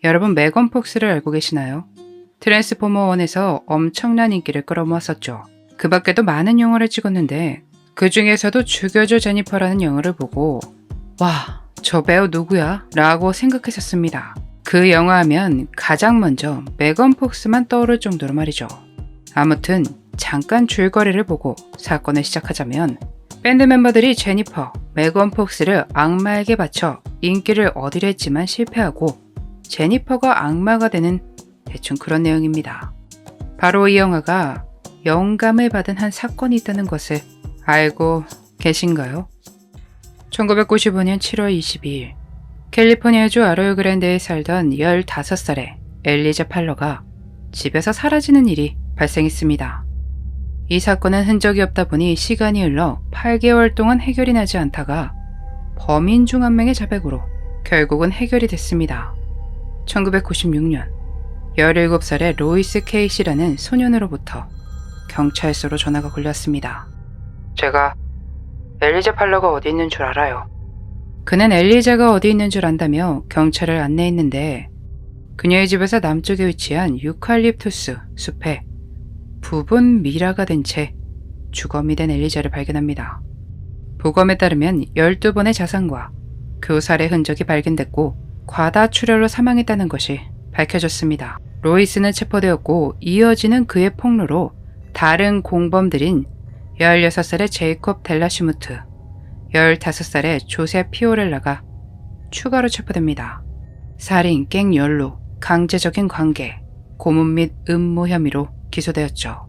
여러분 메건 폭스를 알고 계시나요? 트랜스포머 1에서 엄청난 인기를 끌어모았었죠. 그 밖에도 많은 영화를 찍었는데 그 중에서도 죽여줘 제니퍼라는 영화를 보고 와, 저 배우 누구야? 라고 생각했었습니다. 그 영화 하면 가장 먼저 메건 폭스만 떠오를 정도로 말이죠. 아무튼 잠깐 줄거리를 보고 사건을 시작하자면 밴드 멤버들이 제니퍼, 메건 폭스를 악마에게 바쳐 인기를 얻으려 했지만 실패하고 제니퍼가 악마가 되는 대충 그런 내용입니다. 바로 이 영화가 영감을 받은 한 사건이 있다는 것을 알고 계신가요? 1995년 7월 22일 캘리포니아주 아로요그랜드에 살던 15살의 엘리자 팔러가 집에서 사라지는 일이 발생했습니다. 이 사건은 흔적이 없다 보니 시간이 흘러 8개월 동안 해결이 나지 않다가 범인 중 한 명의 자백으로 결국은 해결이 됐습니다. 1996년 17살의 로이스 케이시라는 소년으로부터 경찰서로 전화가 걸렸습니다. 제가 엘리자 팔러가 어디 있는 줄 알아요. 그는 엘리자가 어디 있는 줄 안다며 경찰을 안내했는데 그녀의 집에서 남쪽에 위치한 유칼립투스 숲에 부분 미라가 된 채 주검이 된 엘리자를 발견합니다. 부검에 따르면 12번의 자상과 교살의 흔적이 발견됐고 과다출혈로 사망했다는 것이 밝혀졌습니다. 로이스는 체포되었고 이어지는 그의 폭로로 다른 공범들인 16살의 제이콥 델라슈무트, 15살의 조세 피오렐라가 추가로 체포됩니다. 살인, 갱 연루, 강제적인 관계, 고문 및 음모 혐의로 기소되었죠.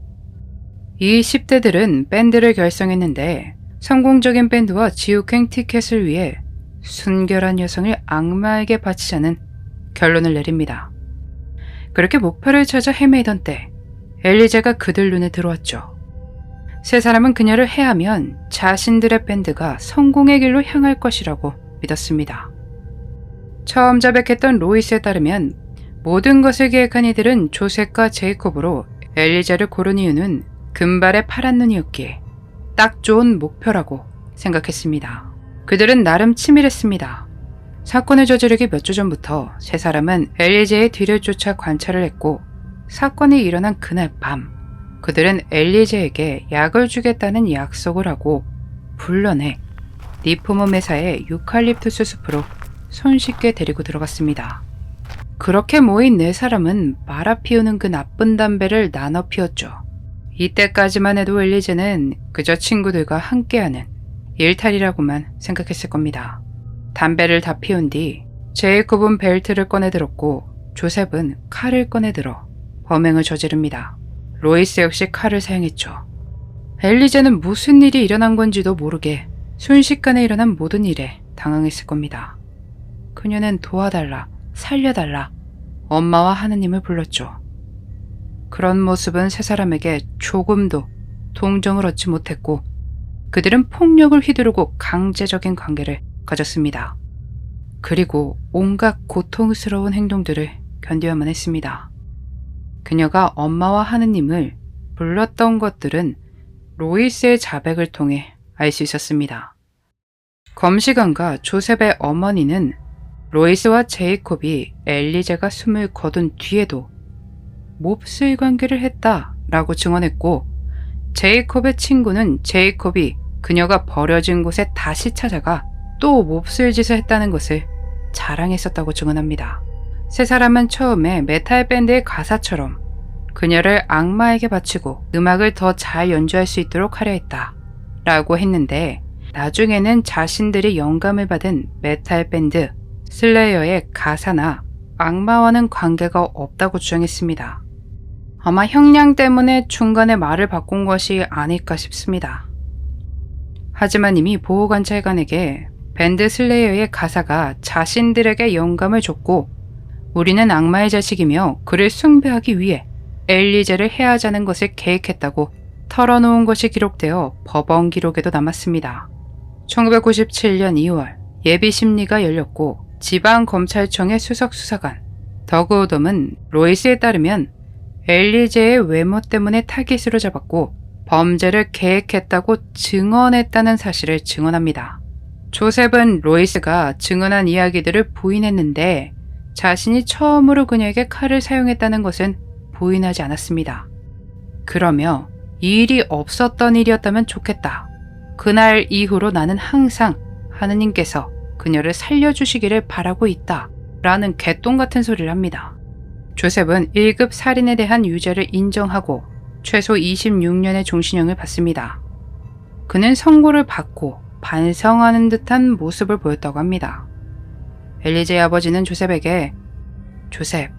이 10대들은 밴드를 결성했는데 성공적인 밴드와 지옥행 티켓을 위해 순결한 여성을 악마에게 바치자는 결론을 내립니다. 그렇게 목표를 찾아 헤매던 때 엘리자가 그들 눈에 들어왔죠. 세 사람은 그녀를 해하면 자신들의 밴드가 성공의 길로 향할 것이라고 믿었습니다. 처음 자백했던 로이스에 따르면 모든 것을 계획한 이들은 조셉과 제이콥으로 엘리자를 고른 이유는 금발의 파란 눈이었기에 딱 좋은 목표라고 생각했습니다. 그들은 나름 치밀했습니다. 사건을 저지르기 몇 주 전부터 세 사람은 엘리자의 뒤를 쫓아 관찰을 했고 사건이 일어난 그날 밤 그들은 엘리자에게 약을 주겠다는 약속을 하고 불러내 니포모 메사의 유칼립투스 숲으로 손쉽게 데리고 들어갔습니다. 그렇게 모인 네 사람은 말아 피우는 그 나쁜 담배를 나눠 피웠죠. 이때까지만 해도 엘리자는 그저 친구들과 함께하는 일탈이라고만 생각했을 겁니다. 담배를 다 피운 뒤 제이콥은 벨트를 꺼내들었고 조셉은 칼을 꺼내들어 범행을 저지릅니다. 로이스 역시 칼을 사용했죠. 엘리자는 무슨 일이 일어난 건지도 모르게 순식간에 일어난 모든 일에 당황했을 겁니다. 그녀는 도와달라, 살려달라, 엄마와 하느님을 불렀죠. 그런 모습은 세 사람에게 조금도 동정을 얻지 못했고 그들은 폭력을 휘두르고 강제적인 관계를 가졌습니다. 그리고 온갖 고통스러운 행동들을 견뎌야만 했습니다. 그녀가 엄마와 하느님을 불렀던 것들은 로이스의 자백을 통해 알 수 있었습니다. 검시관과 조셉의 어머니는 로이스와 제이콥이 엘리자가 숨을 거둔 뒤에도 몹쓸 관계를 했다라고 증언했고 제이콥의 친구는 제이콥이 그녀가 버려진 곳에 다시 찾아가 또 몹쓸 짓을 했다는 것을 자랑했었다고 증언합니다. 세 사람은 처음에 메탈 밴드의 가사처럼 그녀를 악마에게 바치고 음악을 더 잘 연주할 수 있도록 하려 했다 라고 했는데 나중에는 자신들이 영감을 받은 메탈 밴드 슬레이어의 가사나 악마와는 관계가 없다고 주장했습니다. 아마 형량 때문에 중간에 말을 바꾼 것이 아닐까 싶습니다. 하지만 이미 보호관찰관에게 밴드 슬레이어의 가사가 자신들에게 영감을 줬고 우리는 악마의 자식이며 그를 숭배하기 위해 엘리자를 해하자는 것을 계획했다고 털어놓은 것이 기록되어 법원 기록에도 남았습니다. 1997년 2월 예비 심리가 열렸고 지방검찰청의 수석수사관 더그 오덤은 로이스에 따르면 엘리자의 외모 때문에 타깃으로 잡았고 범죄를 계획했다고 증언했다는 사실을 증언합니다. 조셉은 로이스가 증언한 이야기들을 부인했는데 자신이 처음으로 그녀에게 칼을 사용했다는 것은 부인하지 않았습니다. 그러며 이 일이 없었던 일이었다면 좋겠다. 그날 이후로 나는 항상 하느님께서 그녀를 살려주시기를 바라고 있다. 라는 개똥 같은 소리를 합니다. 조셉은 1급 살인에 대한 유죄를 인정하고 최소 26년의 종신형을 받습니다. 그는 선고를 받고 반성하는 듯한 모습을 보였다고 합니다. 엘리제의 아버지는 조셉에게 조셉,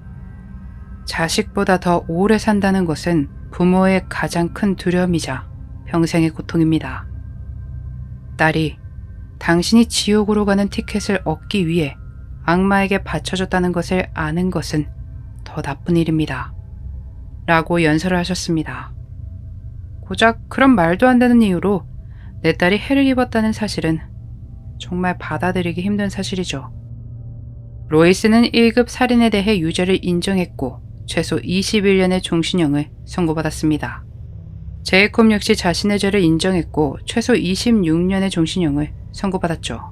자식보다 더 오래 산다는 것은 부모의 가장 큰 두려움이자 평생의 고통입니다. 딸이 당신이 지옥으로 가는 티켓을 얻기 위해 악마에게 바쳐줬다는 것을 아는 것은 더 나쁜 일입니다. 라고 연설을 하셨습니다. 고작 그런 말도 안 되는 이유로 내 딸이 해를 입었다는 사실은 정말 받아들이기 힘든 사실이죠. 로이스는 1급 살인에 대해 유죄를 인정했고 최소 21년의 종신형을 선고받았습니다. 제이콥 역시 자신의 죄를 인정했고 최소 26년의 종신형을 선고받았죠.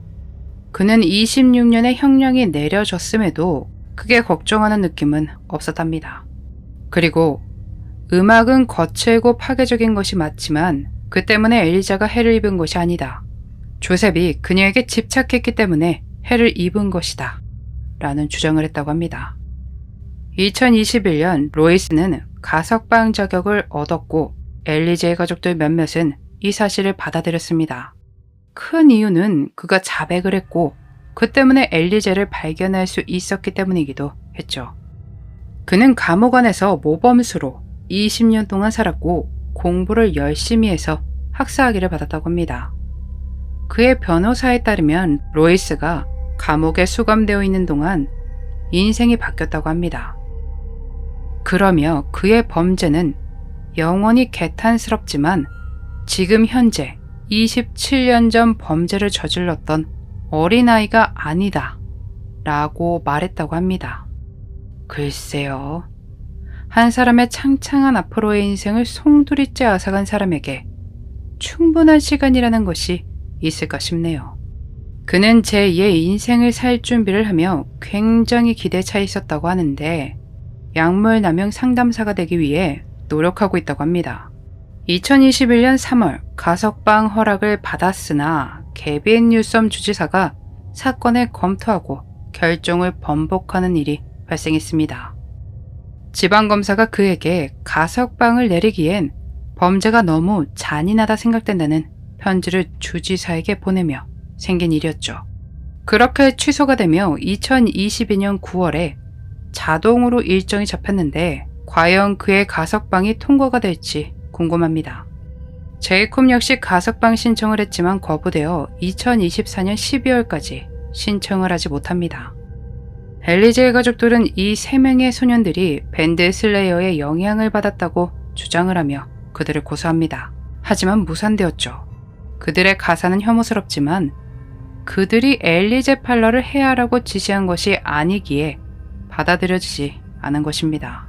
그는 26년의 형량이 내려졌음에도 크게 걱정하는 느낌은 없었답니다. 그리고 음악은 거칠고 파괴적인 것이 맞지만 그 때문에 엘리자가 해를 입은 것이 아니다. 조셉이 그녀에게 집착했기 때문에 해를 입은 것이다. 라는 주장을 했다고 합니다. 2021년 로이스는 가석방 자격을 얻었고 엘리제의 가족들 몇몇은 이 사실을 받아들였습니다. 큰 이유는 그가 자백을 했고 그 때문에 엘리제를 발견할 수 있었기 때문이기도 했죠. 그는 감옥 안에서 모범수로 20년 동안 살았고 공부를 열심히 해서 학사학위를 받았다고 합니다. 그의 변호사에 따르면 로이스가 감옥에 수감되어 있는 동안 인생이 바뀌었다고 합니다. 그러며 그의 범죄는 영원히 개탄스럽지만 지금 현재 27년 전 범죄를 저질렀던 어린아이가 아니다 라고 말했다고 합니다. 글쎄요. 한 사람의 창창한 앞으로의 인생을 송두리째 앗아간 사람에게 충분한 시간이라는 것이 있을까 싶네요. 그는 제2의 인생을 살 준비를 하며 굉장히 기대에 차 있었다고 하는데 약물 남용 상담사가 되기 위해 노력하고 있다고 합니다. 2021년 3월 가석방 허락을 받았으나 개빈 뉴섬 주지사가 사건을 검토하고 결정을 번복하는 일이 발생했습니다. 지방검사가 그에게 가석방을 내리기엔 범죄가 너무 잔인하다 생각된다는 편지를 주지사에게 보내며 생긴 일이었죠. 그렇게 취소가 되며 2022년 9월에 자동으로 일정이 잡혔는데 과연 그의 가석방이 통과가 될지 궁금합니다. 제이콥 역시 가석방 신청을 했지만 거부되어 2024년 12월까지 신청을 하지 못합니다. 엘리제의 가족들은 이 3명의 소년들이 밴드 슬레이어의 영향을 받았다고 주장을 하며 그들을 고소합니다. 하지만 무산되었죠. 그들의 가사는 혐오스럽지만 그들이 엘리제 팔러를 해하라고 지시한 것이 아니기에 받아들여지지 않은 것입니다.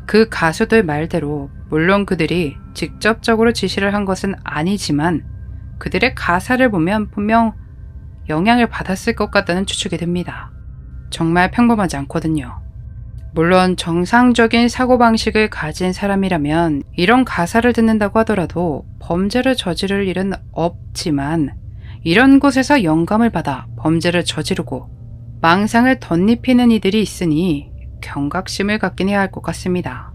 그 가수들 말대로 물론 그들이 직접적으로 지시를 한 것은 아니지만 그들의 가사를 보면 분명 영향을 받았을 것 같다는 추측이 됩니다. 정말 평범하지 않거든요. 물론 정상적인 사고방식을 가진 사람이라면 이런 가사를 듣는다고 하더라도 범죄를 저지를 일은 없지만 이런 곳에서 영감을 받아 범죄를 저지르고 망상을 덧입히는 이들이 있으니 경각심을 갖긴 해야 할 것 같습니다.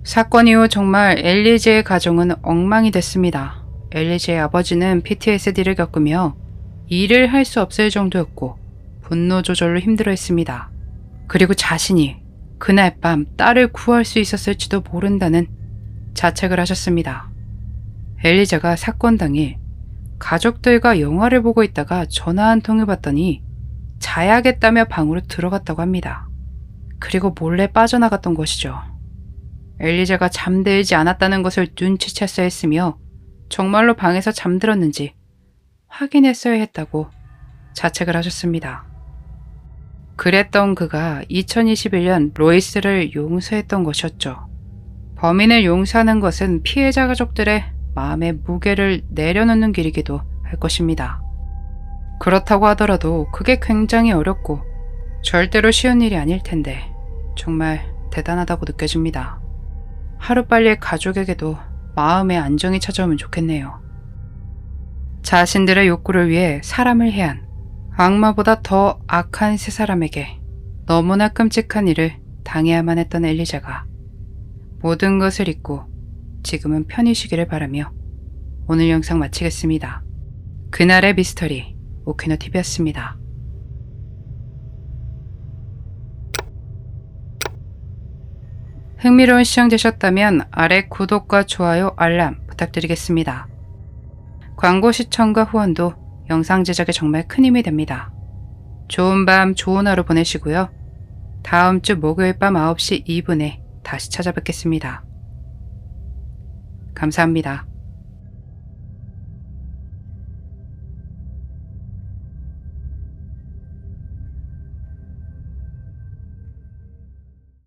사건 이후 정말 엘리제의 가정은 엉망이 됐습니다. 엘리제의 아버지는 PTSD를 겪으며 일을 할 수 없을 정도였고 분노 조절로 힘들어했습니다. 그리고 자신이 그날 밤 딸을 구할 수 있었을지도 모른다는 자책을 하셨습니다. 엘리제가 사건 당일 가족들과 영화를 보고 있다가 전화 한 통을 받더니 자야겠다며 방으로 들어갔다고 합니다. 그리고 몰래 빠져나갔던 것이죠. 엘리제가 잠들지 않았다는 것을 눈치챘어야 했으며 정말로 방에서 잠들었는지 확인했어야 했다고 자책을 하셨습니다. 그랬던 그가 2021년 로이스를 용서했던 것이었죠. 범인을 용서하는 것은 피해자 가족들의 마음의 무게를 내려놓는 길이기도 할 것입니다. 그렇다고 하더라도 그게 굉장히 어렵고 절대로 쉬운 일이 아닐 텐데 정말 대단하다고 느껴집니다. 하루빨리 가족에게도 마음의 안정이 찾아오면 좋겠네요. 자신들의 욕구를 위해 사람을 해한 악마보다 더 악한 세 사람에게 너무나 끔찍한 일을 당해야만 했던 엘리자가 모든 것을 잊고 지금은 편히 쉬기를 바라며 오늘 영상 마치겠습니다. 그날의 미스터리 오키노TV였습니다. 흥미로운 시청 되셨다면 아래 구독과 좋아요, 알람 부탁드리겠습니다. 광고 시청과 후원도 영상 제작에 정말 큰 힘이 됩니다. 좋은 밤, 좋은 하루 보내시고요. 다음 주 목요일 밤 9시 2분에 다시 찾아뵙겠습니다. 감사합니다.